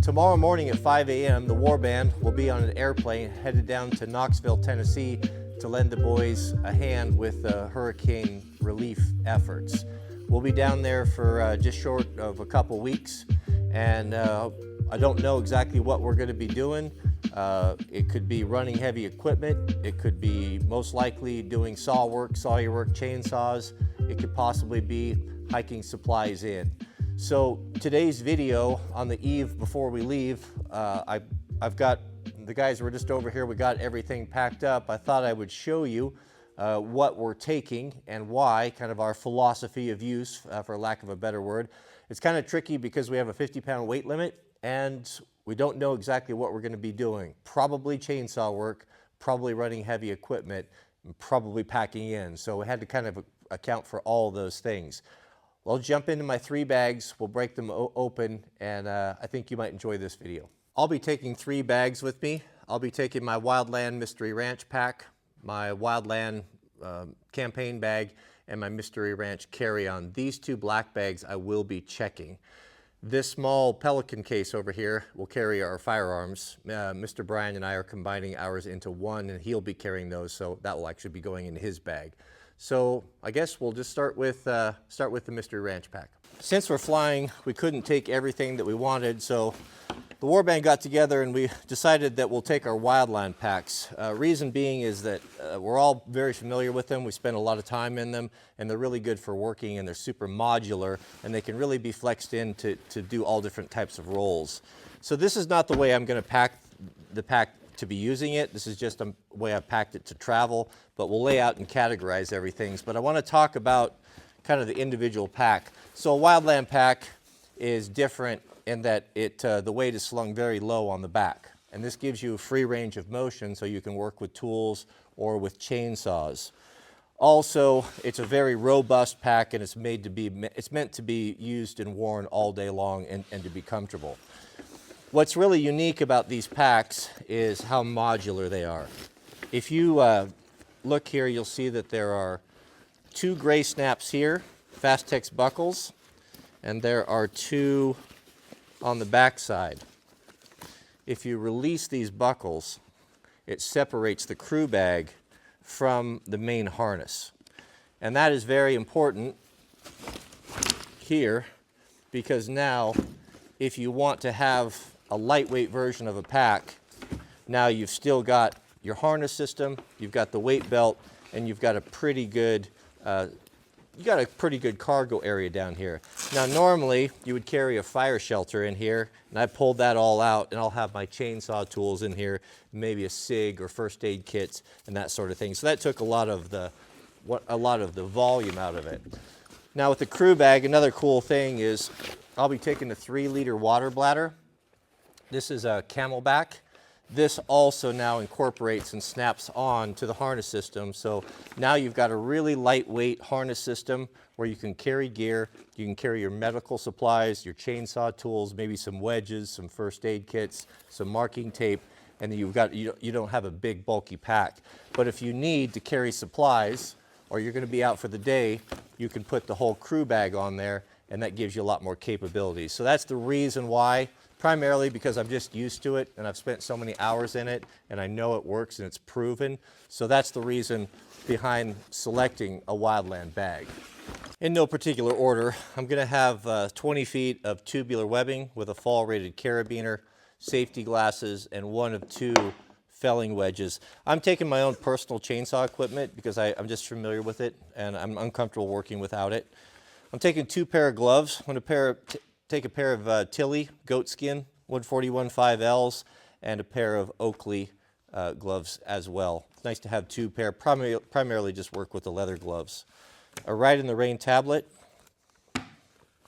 Tomorrow morning at 5 a.m., the War Band will be on an airplane headed down to Knoxville, Tennessee to lend the boys a hand with hurricane relief efforts. We'll be down there for just short of a couple weeks, and I don't know exactly what we're going to be doing. It could be running heavy equipment. It could be most likely doing saw work, sawyer work, chainsaws. It could possibly be hiking supplies in. So today's video, on the eve before we leave, I've got, the guys were just over here, we got everything packed up. I thought I would show you what we're taking and why, kind of our philosophy of use, for lack of a better word. It's kind of tricky because we have a 50-pound weight limit and we don't know exactly what we're going to be doing. Probably chainsaw work, probably running heavy equipment, and probably packing in. So we had to kind of account for all those things. I'll jump into my 3 bags, we'll break them open, and I think you might enjoy this video. I'll be taking 3 bags with me. I'll be taking my Wildland Mystery Ranch pack, my Wildland campaign bag, and my Mystery Ranch carry-on. These 2 black bags I will be checking. This small Pelican case over here will carry our firearms. Mr. Brian and I are combining ours into one, and he'll be carrying those, so that will actually be going in his bag. So I guess we'll just start with the Mystery Ranch pack. Since we're flying, we couldn't take everything that we wanted, so the War Band got together and we decided that we'll take our Wildland packs. Reason being is that we're all very familiar with them. We spend a lot of time in them, and they're really good for working, and they're super modular, and they can really be flexed in to do all different types of roles. So this is not the way I'm going to pack the pack to be using it. This is just a way I packed it to travel, but we'll lay out and categorize everything. But I want to talk about kind of the individual pack. So a Wildland pack is different in that the weight is slung very low on the back, and this gives you a free range of motion so you can work with tools or with chainsaws. Also, it's a very robust pack, and it's meant to be used and worn all day long and to be comfortable. What's really unique about these packs is how modular they are. If you look here, you'll see that there are 2 gray snaps here, Fastex buckles, and there are 2 on the back side. If you release these buckles, it separates the crew bag from the main harness. And that is very important here, because now if you want to have a lightweight version of a pack, now you've still got your harness system, you've got the weight belt, and you've got a pretty good cargo area down here. Now normally you would carry a fire shelter in here, and I pulled that all out, and I'll have my chainsaw tools in here, maybe a SIG or first aid kits and that sort of thing. So that took a lot of the volume out of it. Now with the crew bag, another cool thing is I'll be taking a 3-liter water bladder. This is a Camelback. This also now incorporates and snaps on to the harness system. So now you've got a really lightweight harness system where you can carry gear, you can carry your medical supplies, your chainsaw tools, maybe some wedges, some first aid kits, some marking tape, and then you don't have a big bulky pack. But if you need to carry supplies or you're going to be out for the day, you can put the whole crew bag on there, and that gives you a lot more capabilities. So that's the reason why. Primarily because I'm just used to it and I've spent so many hours in it and I know it works and it's proven. So that's the reason behind selecting a Wildland bag. In no particular order, I'm going to have 20 feet of tubular webbing with a fall rated carabiner, safety glasses, and 1 of 2 felling wedges. I'm taking my own personal chainsaw equipment because I'm just familiar with it and I'm uncomfortable working without it. I'm taking 2 pair of gloves. I'm going to take a pair of Tilly goatskin 141.5Ls and a pair of Oakley gloves as well. It's nice to have 2 pair, primarily just work with the leather gloves. A Ride in the Rain tablet.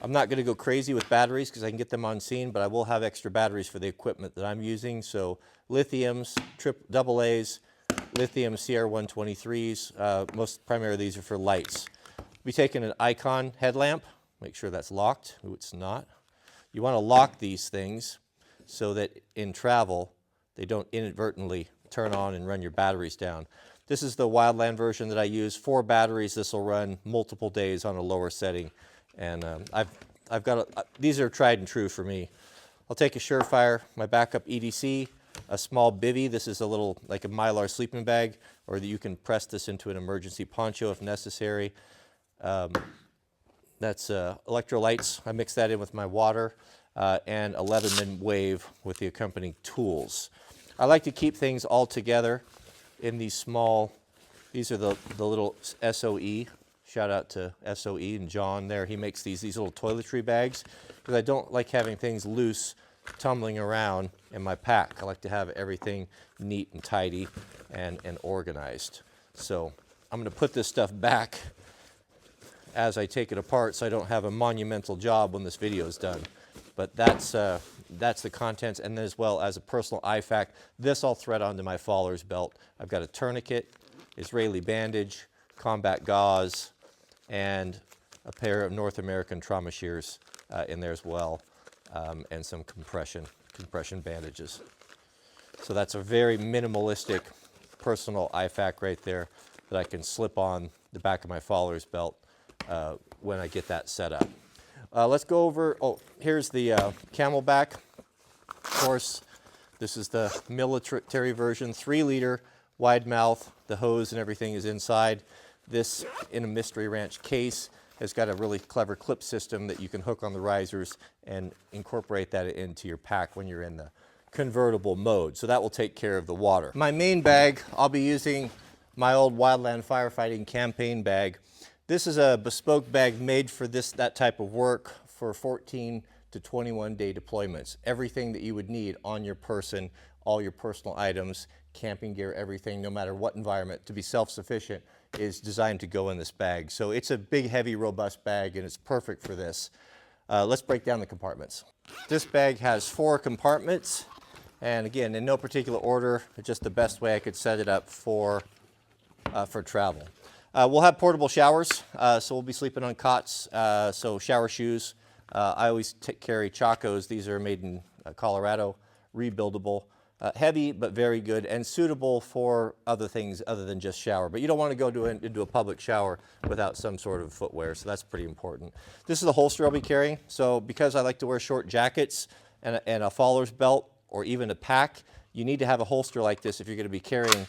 I'm not going to go crazy with batteries because I can get them on scene, but I will have extra batteries for the equipment that I'm using. So lithiums, AA's, lithium CR123s, primarily these are for lights. I'll be taking an Icon headlamp. Make sure that's locked. Ooh, it's not. You want to lock these things so that in travel they don't inadvertently turn on and run your batteries down. This is the Wildland version that I use. 4 batteries. This will run multiple days on a lower setting, and I've got these are tried and true for me. I'll take a Surefire, my backup EDC, a small bivvy. This is a little, like a Mylar sleeping bag, or that you can press this into an emergency poncho if necessary. That's electrolytes. I mix that in with my water, and a Leatherman wave with the accompanying tools. I like to keep things all together in these small, these are the little SOE. Shout out to SOE and John there. He makes these little toiletry bags, because I don't like having things loose tumbling around in my pack. I like to have everything neat and tidy and organized. So I'm going to put this stuff back as I take it apart, so I don't have a monumental job when this video is done. But that's the contents, and as well as a personal IFAK. This I'll thread onto my Faller's belt. I've got a tourniquet, Israeli bandage, combat gauze, and a pair of North American trauma shears in there as well, and some compression bandages. So that's a very minimalistic personal IFAK right there that I can slip on the back of my Faller's belt when I get that set up. Let's go over, here's the Camelback. Of course, this is the military version, 3-liter, wide mouth. The hose and everything is inside. This, in a Mystery Ranch case, has got a really clever clip system that you can hook on the risers and incorporate that into your pack when you're in the convertible mode. So that will take care of the water. My main bag, I'll be using my old Wildland firefighting campaign bag. This is a bespoke bag made for that type of work for 14 to 21 day deployments. Everything that you would need on your person, all your personal items, camping gear, everything, no matter what environment, to be self-sufficient, is designed to go in this bag. So it's a big, heavy, robust bag, and it's perfect for this. Let's break down the compartments. This bag has 4 compartments, and again, in no particular order, it's just the best way I could set it up for travel. We'll have portable showers, so we'll be sleeping on cots, so shower shoes. I always carry Chacos. These are made in Colorado, rebuildable. Heavy, but very good, and suitable for other things other than just shower. But you don't want to go into a public shower without some sort of footwear, so that's pretty important. This is the holster I'll be carrying. So because I like to wear short jackets and a Faller's belt, or even a pack, you need to have a holster like this if you're going to be carrying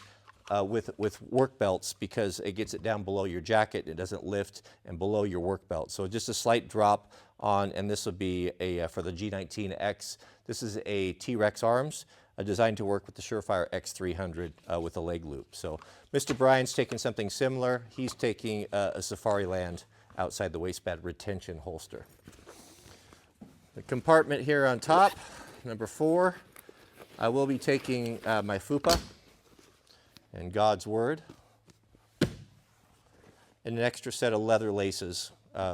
with work belts, because it gets it down below your jacket, it doesn't lift, and below your work belt. So just a slight drop on, and this will be for the G19X. This is a T-Rex arms, designed to work with the Surefire X300 with a leg loop. So Mr. Bryan's taking something similar. He's taking a Safariland outside the waistband retention holster. The compartment here on top, number 4, I will be taking my FUPA and God's Word, and an extra set of leather laces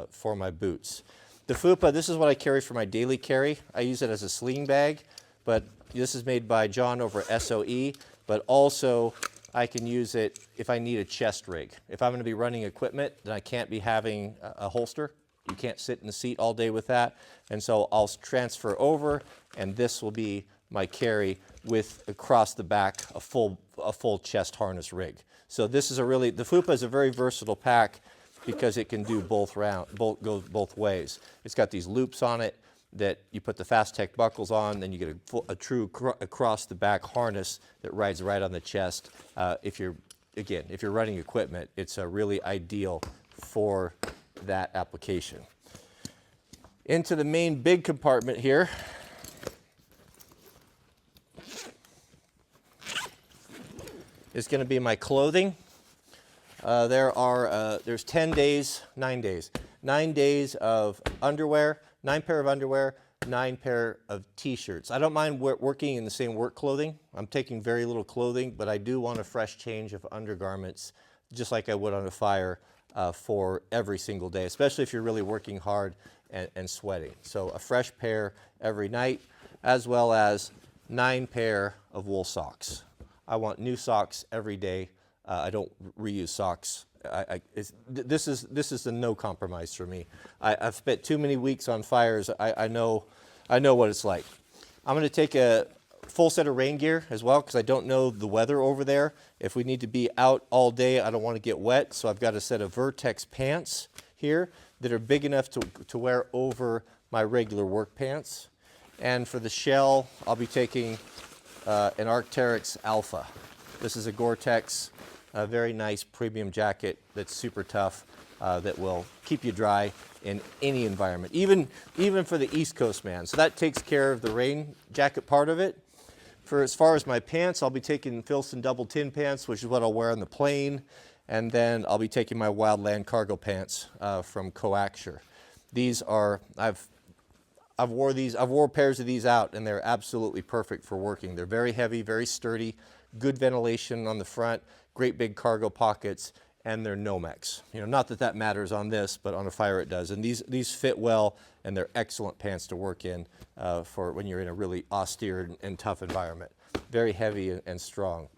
for my boots. The FUPA, this is what I carry for my daily carry. I use it as a sling bag, but this is made by John over at SOE, but also I can use it if I need a chest rig. If I'm going to be running equipment, then I can't be having a holster. You can't sit in the seat all day with that. And so I'll transfer over, and this will be my carry with across the back a full chest harness rig. So this is the FUPA is a very versatile pack because it can do goes both ways. It's got these loops on it that you put the Fast-Tech buckles on, then you get a true across the back harness that rides right on the chest. If you're running equipment, it's really ideal for that application. Into the main big compartment here. Is going to be my clothing. There's 9 days of underwear, 9 pair of underwear, 9 pair of t-shirts. I don't mind working in the same work clothing. I'm taking very little clothing, but I do want a fresh change of undergarments, just like I would on a fire for every single day, especially if you're really working hard and sweating. So a fresh pair every night, as well as 9 pair of wool socks. I want new socks every day. I don't reuse socks. This is a no compromise for me. I've spent too many weeks on fires. I know what it's like. I'm going to take a full set of rain gear as well, because I don't know the weather over there. If we need to be out all day, I don't want to get wet, so I've got a set of Vertex pants here that are big enough to wear over my regular work pants. And for the shell, I'll be taking an Arc'teryx Alpha. This is a Gore-Tex, very nice premium jacket that's super tough, that will keep you dry in any environment, even for the East Coast man. So that takes care of the rain jacket part of it. For as far as my pants, I'll be taking Filson double tin pants, which is what I'll wear on the plane. And then I'll be taking my Wildland cargo pants from Coaxure. These are, I've wore pairs of these out, and they're absolutely perfect for working. They're very heavy, very sturdy, good ventilation on the front, great big cargo pockets, and they're Nomex. You know, not that that matters on this, but on a fire it does. And these fit well, and they're excellent pants to work in for when you're in a really austere and tough environment. Very heavy and strong.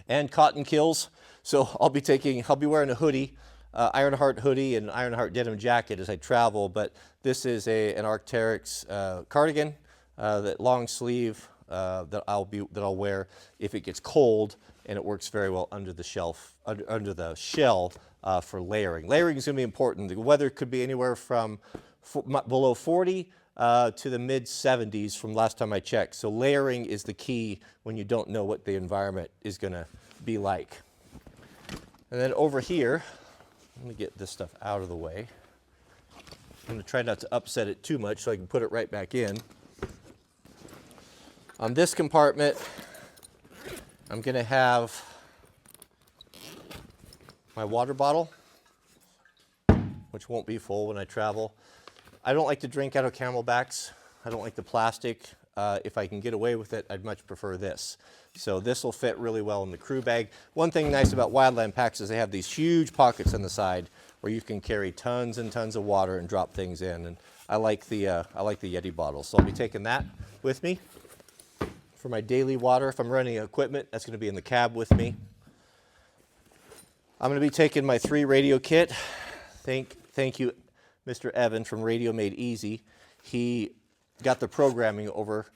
And cotton kills. So I'll be wearing a hoodie, Ironheart hoodie and Ironheart denim jacket as I travel, but this is an Arc'teryx cardigan, that long sleeve that I'll wear if it gets cold, and it works very well under the shell for layering. Layering is going to be important. The weather could be anywhere from below 40 to the mid 70s from last time I checked. So layering is the key when you don't know what the environment is going to be like. And then over here, let me get this stuff out of the way. I'm going to try not to upset it too much so I can put it right back in. On this compartment, I'm going to have my water bottle, which won't be full when I travel. I don't like to drink out of Camelbacks. I don't like the plastic. If I can get away with it, I'd much prefer this. So this will fit really well in the crew bag. One thing nice about Wildland Packs is they have these huge pockets on the side where you can carry tons and tons of water and drop things in. And I like the Yeti bottle, so I'll be taking that with me for my daily water. If I'm running equipment, that's going to be in the cab with me. I'm going to be taking my 3 radio kit. Thank you, Mr. Evan from Radio Made Easy. He got the programming over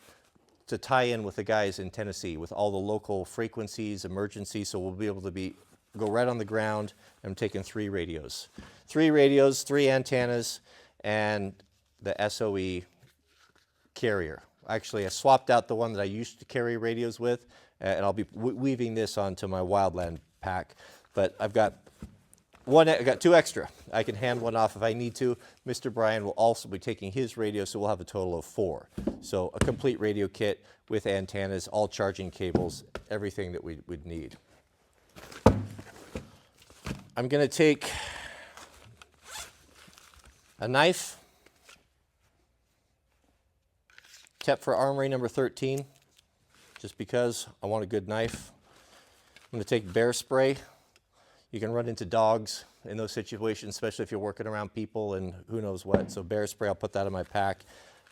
to tie in with the guys in Tennessee with all the local frequencies, emergencies, so we'll be able to go right on the ground. I'm taking 3 radios. 3 radios, 3 antennas, and the SOE carrier. Actually, I swapped out the one that I used to carry radios with, and I'll be weaving this onto my Wildland pack. But I've got 2 extra. I can hand one off if I need to. Mr. Brian will also be taking his radio, so we'll have a total of 4. So a complete radio kit with antennas, all charging cables, everything that we would need. I'm going to take a knife, Tep for Armory number 13, just because I want a good knife. I'm going to take bear spray. You can run into dogs in those situations, especially if you're working around people and who knows what. So bear spray, I'll put that in my pack,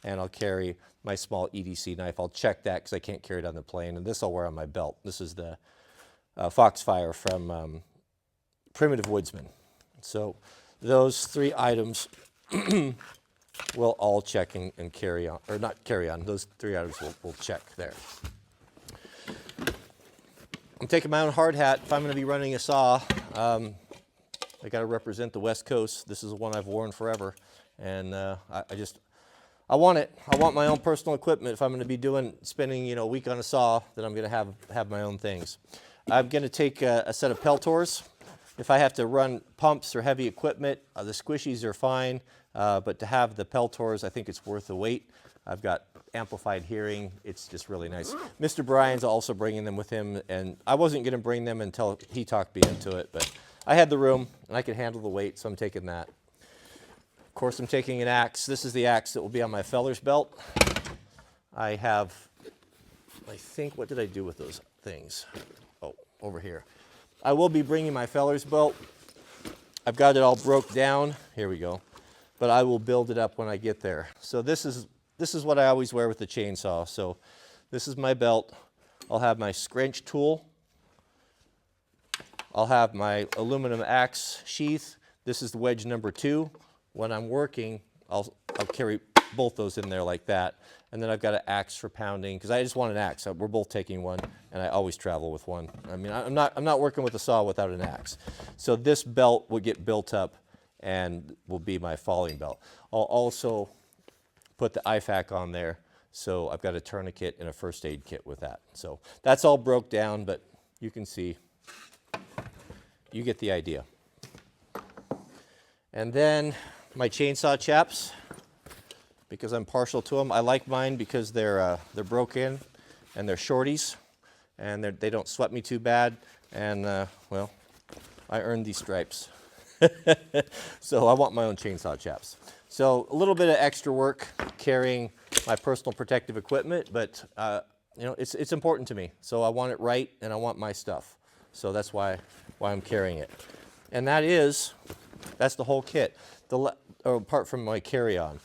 and I'll carry my small EDC knife. I'll check that because I can't carry it on the plane, and this I'll wear on my belt. This is the Foxfire from Primitive Woodsman. So those 3 items we'll all check and carry on, or not carry on, those 3 items we'll check there. I'm taking my own hard hat. If I'm going to be running a saw, I got to represent the West Coast. This is the one I've worn forever, and I want it. I want my own personal equipment. If I'm going to be spending a week on a saw, then I'm going to have my own things. I'm going to take a set of Peltors. If I have to run pumps or heavy equipment, the squishies are fine, but to have the Peltors, I think it's worth the wait. I've got amplified hearing. It's just really nice. Mr. Bryan's also bringing them with him, and I wasn't going to bring them until he talked me into it, but I had the room, and I could handle the weight, so I'm taking that. Of course, I'm taking an axe. This is the axe that will be on my Feller's belt. I think, what did I do with those things? Oh, over here. I will be bringing my Feller's belt. I've got it all broke down. Here we go. But I will build it up when I get there. So this is what I always wear with the chainsaw. So this is my belt. I'll have my scrunch tool. I'll have my aluminum axe sheath. This is the wedge number 2. When I'm working, I'll carry both those in there like that. And then I've got an axe for pounding, because I just want an axe. We're both taking one, and I always travel with one. I mean, I'm not working with a saw without an axe. So this belt will get built up and will be my falling belt. I'll also put the IFAC on there So I've got a tourniquet and a first aid kit with that. So that's all broke down, but you can see, you get the idea. And then my chainsaw chaps, because I'm partial to them. I like mine because they're broken and they're shorties, and they don't sweat me too bad. And well, I earned these stripes. So I want my own chainsaw chaps. So a little bit of extra work carrying my personal protective equipment, but you know, it's important to me. So I want it right, and I want my stuff. So that's why I'm carrying it. And that's the whole kit. Apart from my carry-on.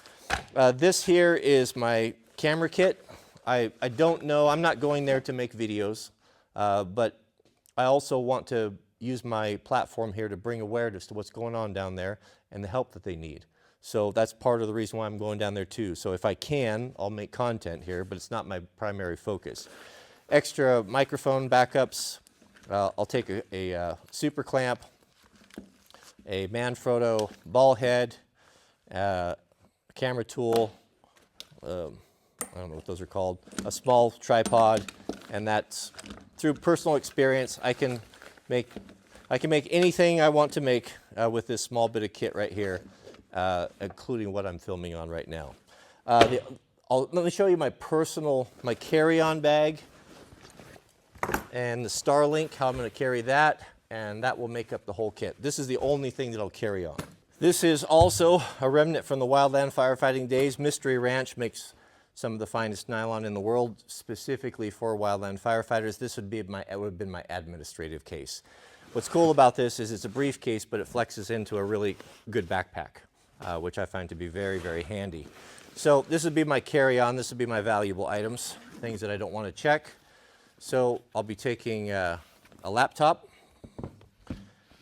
This here is my camera kit. I don't know, I'm not going there to make videos, but I also want to use my platform here to bring awareness to what's going on down there and the help that they need. So that's part of the reason why I'm going down there too. So if I can, I'll make content here, but it's not my primary focus. Extra microphone backups. I'll take a super clamp, a Manfrotto ball head, camera tool, I don't know what those are called, a small tripod, and that's through personal experience. I can make anything I want to make with this small bit of kit right here, including what I'm filming on right now. Let me show you my carry-on bag and the Starlink, how I'm going to carry that, and that will make up the whole kit. This is the only thing that I'll carry on. This is also a remnant from the wildland firefighting days. Mystery Ranch makes some of the finest nylon in the world, specifically for wildland firefighters. This would have been my administrative case. What's cool about this is it's a briefcase, but it flexes into a really good backpack, which I find to be very, very handy. So this would be my carry-on. This would be my valuable items, things that I don't want to check. So I'll be taking a laptop,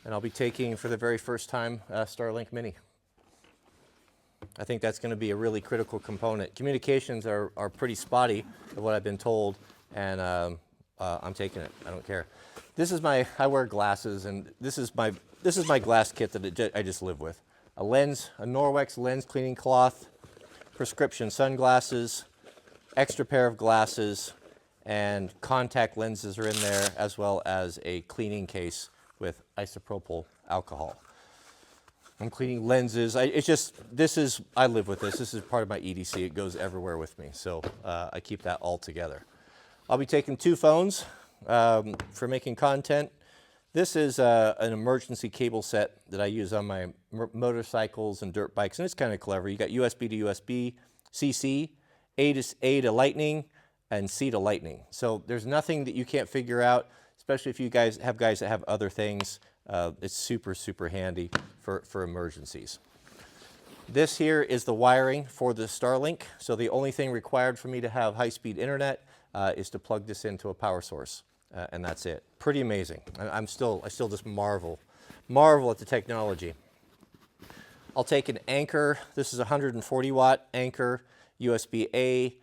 and I'll be taking, for the very first time, Starlink Mini. I think that's going to be a really critical component. Communications are pretty spotty, of what I've been told, and I'm taking it. I don't care. I wear glasses, and this is my glass kit that I just live with. A Norwex lens cleaning cloth, prescription sunglasses, extra pair of glasses, and contact lenses are in there, as well as a cleaning case with isopropyl alcohol. I'm cleaning lenses. I live with this. This is part of my EDC. It goes everywhere with me, so I keep that all together. I'll be taking 2 phones for making content. This is an emergency cable set that I use on my motorcycles and dirt bikes, and it's kind of clever. You got USB to USB, CC, A to Lightning, and C to Lightning. So there's nothing that you can't figure out, especially if you guys that have other things. It's super, super handy for emergencies. This here is the wiring for the Starlink. So the only thing required for me to have high-speed internet is to plug this into a power source, and that's it. Pretty amazing. I still just marvel at the technology. I'll take an Anchor. This is a 140-watt Anchor, USB-A,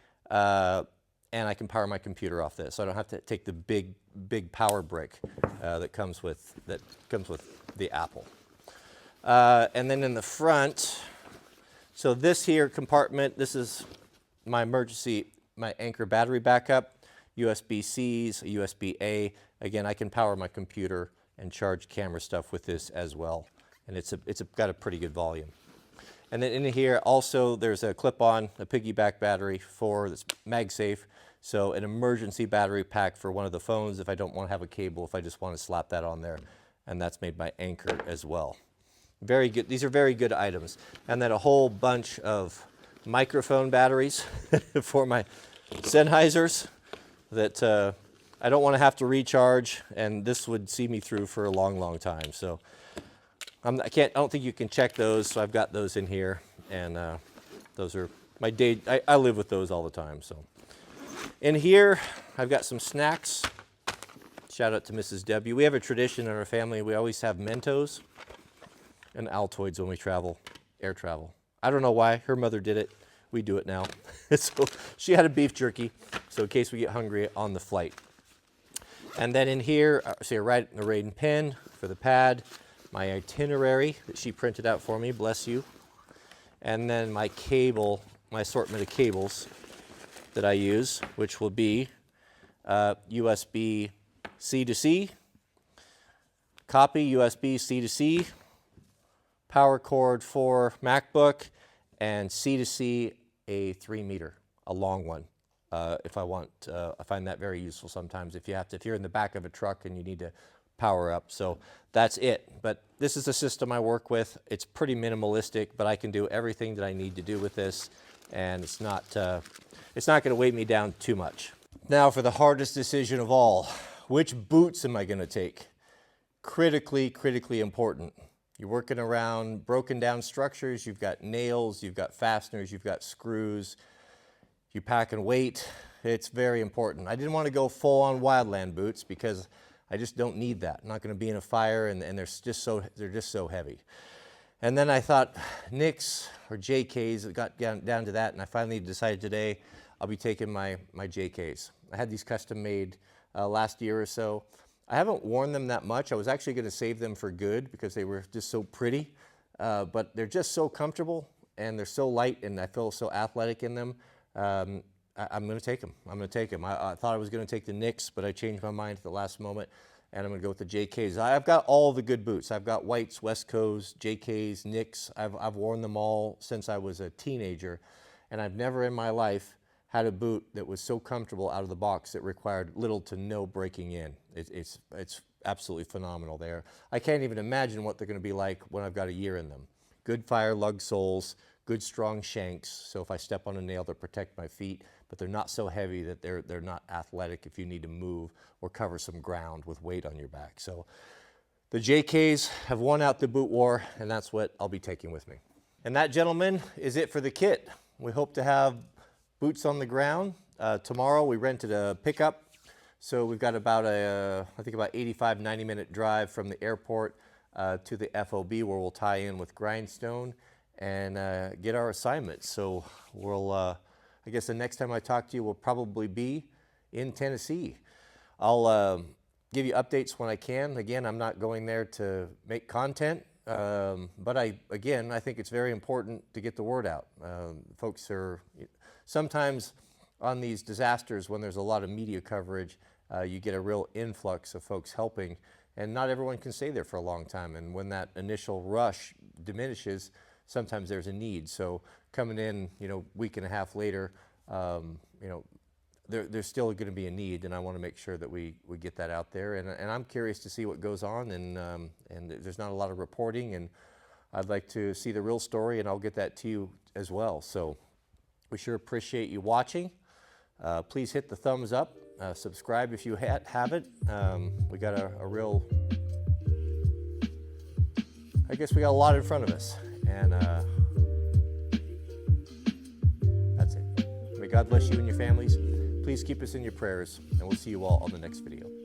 and I can power my computer off this. So I don't have to take the big power brick that comes with the Apple. And then in the front, so this here compartment, this is my Anchor battery backup, USB-Cs, USB-A. Again, I can power my computer and charge camera stuff with this as well. And it's got a pretty good volume. And then in here also there's a clip-on, a piggyback battery that's MagSafe. So an emergency battery pack for one of the phones if I don't want to have a cable, if I just want to slap that on there. And that's made by Anchor as well. Very good. These are very good items. And then a whole bunch of microphone batteries for my Sennheisers that I don't want to have to recharge, and this would see me through for a long, long time. So I don't think you can check those, so I've got those in here, and those are my I live with those all the time. So in here, I've got some snacks. Shout out to Mrs. W. We have a tradition in our family. We always have Mentos and Altoids when we air travel. I don't know why. Her mother did it. We do it now. So she had a beef jerky, so in case we get hungry on the flight. And then in here, see a Raiden pen for the pad, my itinerary that she printed out for me, bless you. And then my assortment of cables. that I use, which will be USB C to C, copy USB C to C, power cord for MacBook, and C to C a 3 meter, a long one. If I want, I find that very useful sometimes if you're in the back of a truck and you need to power up. So that's it. But this is the system I work with. It's pretty minimalistic, but I can do everything that I need to do with this, and it's not going to weigh me down too much. Now for the hardest decision of all, which boots am I going to take? Critically important. You're working around broken down structures, you've got nails, you've got fasteners, you've got screws, you pack and weight. It's very important. I didn't want to go full on Wildland boots because I just don't need that. I'm not going to be in a fire, and they're just so heavy. And then I thought Nicks or JKs, it got down to that, and I finally decided today I'll be taking my JKs. I had these custom made last year or so. I haven't worn them that much. I was actually going to save them for good because they were just so pretty, but they're just so comfortable and they're so light, and I feel so athletic in them. I'm going to take them. I thought I was going to take the Nicks, but I changed my mind at the last moment, and I'm going to go with the JKs. I've got all the good boots. I've got Whites, Westcos, JKs, Nicks. I've worn them all since I was a teenager, and I've never in my life had a boot that was so comfortable out of the box that required little to no breaking in. It's absolutely phenomenal there. I can't even imagine what they're going to be like when I've got a year in them. Good fire lug soles, good strong shanks, so if I step on a nail, they'll protect my feet, but they're not so heavy that they're not athletic if you need to move or cover some ground with weight on your back. So the JKs have won out the boot war, and that's what I'll be taking with me. And that, gentlemen, is it for the kit. We hope to have boots on the ground. Tomorrow we rented a pickup, so we've got about I think about 85, 90-minute drive from the airport to the FOB, where we'll tie in with Grindstone and get our assignments. So we'll, I guess the next time I talk to you will probably be in Tennessee. I'll give you updates when I can. Again, I'm not going there to make content, but I think it's very important to get the word out. Folks are, sometimes on these disasters, when there's a lot of media coverage, you get a real influx of folks helping, and not everyone can stay there for a long time. And when that initial rush diminishes, sometimes there's a need. So coming in, week and a half later, there's still going to be a need, and I want to make sure that we get that out there. And I'm curious to see what goes on, and there's not a lot of reporting, and I'd like to see the real story, and I'll get that to you as well. So we sure appreciate you watching. Please hit the thumbs up, subscribe if you haven't. We got a real, I guess we got a lot in front of us, and that's it. May God bless you and your families. Please keep us in your prayers, and we'll see you all on the next video.